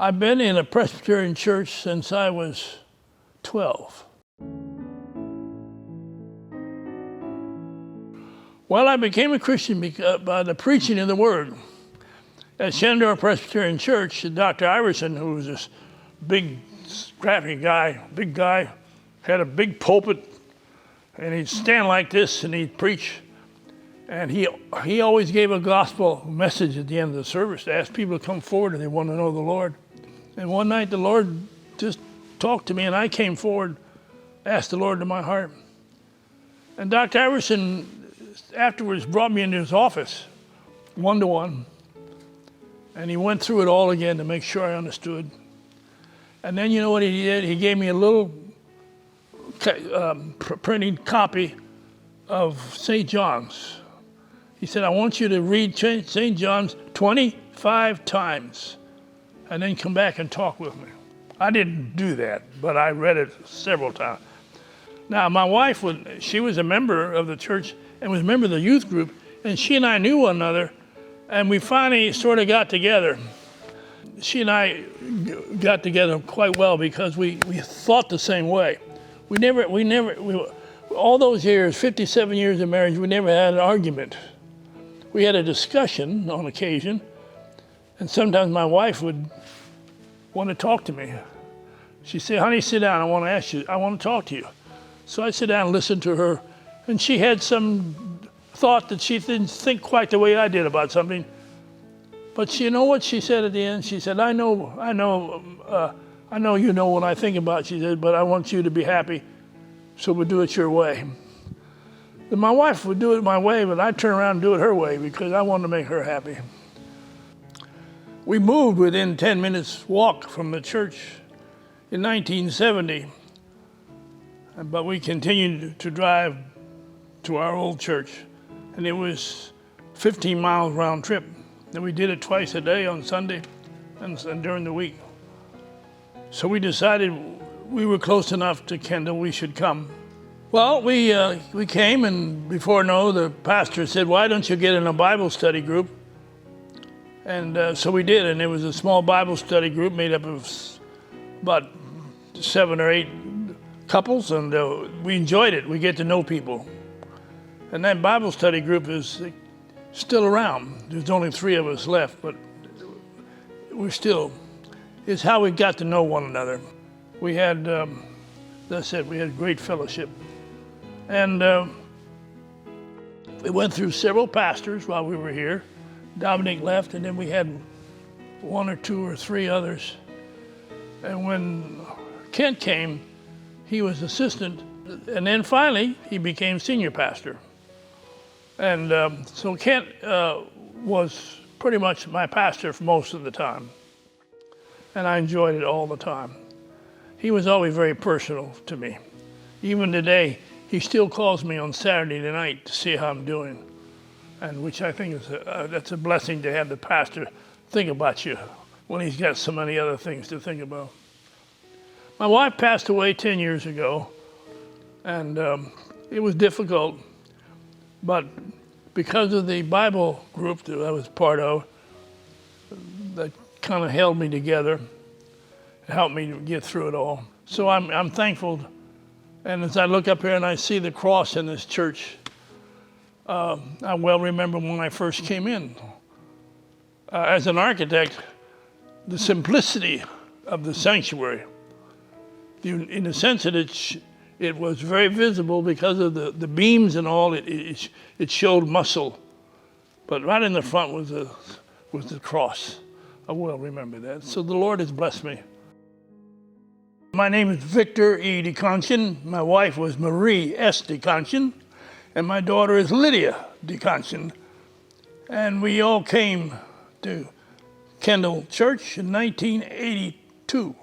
I've been in a Presbyterian church since I was 12. Well, I became a Christian by the preaching of the Word. At Shenandoah Presbyterian Church, Dr. Iverson, who was this big, scrappy guy, big guy, had a big pulpit, and he'd stand like this and he'd preach. And he always gave a gospel message at the end of the service to ask people to come forward and they want to know the Lord. And one night the Lord just talked to me, and I came forward, asked the Lord to my heart. And Dr. Iverson afterwards brought me into his office, one-to-one, and he went through it all again to make sure I understood. And then you know what he did? He gave me a little printed copy of St. John's. He said, I want you to read St. John's 25 times and then come back and talk with me. I didn't do that, but I read it several times. Now, my wife, she was a member of the church and was a member of the youth group, and she and I knew one another, and we finally sort of got together. She and I got together quite well because we thought the same way. All those years, 57 years of marriage, we never had an argument. We had a discussion on occasion, and sometimes my wife would want to talk to me. She'd say, honey, sit down, I want to talk to you. So I sit down and listen to her, and she had some thought that she didn't think quite the way I did about something. But you know what she said at the end? She said, I know you know what I think about, she said, but I want you to be happy, so we'll do it your way. And my wife would do it my way, but I'd turn around and do it her way because I wanted to make her happy. We moved within 10 minutes walk from the church in 1970, but we continued to drive to our old church, and it was 15 miles round trip. And we did it twice a day on Sunday and during the week. So we decided we were close enough to Kendall, we should come. Well, we came, and before the pastor said, why don't you get in a Bible study group? And so we did, and it was a small Bible study group made up of about 7 or 8 couples, and we enjoyed it. We get to know people. And that Bible study group is still around. There's only 3 of us left, but it's how we got to know one another. We had, as I said, we had great fellowship. And we went through several pastors while we were here. Dominic left, and then we had 1 or 2 or 3 others. And when Kent came, he was assistant, and then finally he became senior pastor. And so Kent was pretty much my pastor for most of the time, and I enjoyed it all the time. He was always very personal to me. Even today, he still calls me on Saturday night to see how I'm doing, and which I think is that's a blessing to have the pastor think about you when he's got so many other things to think about. My wife passed away 10 years ago, and it was difficult, but because of the Bible group that I was part of, that kind of held me together, helped me to get through it all. So I'm thankful. And as I look up here and I see the cross in this church, I well remember when I first came in. As an architect, the simplicity of the sanctuary, in the sense that it was very visible because of the beams and all, it showed muscle. But right in the front was the cross. I well remember that. So the Lord has blessed me. My name is Victor E. DeKonschin. My wife was Marie S. DeKonschin, and my daughter is Lydia DeKonschin. And we all came to Kendall Church in 1982.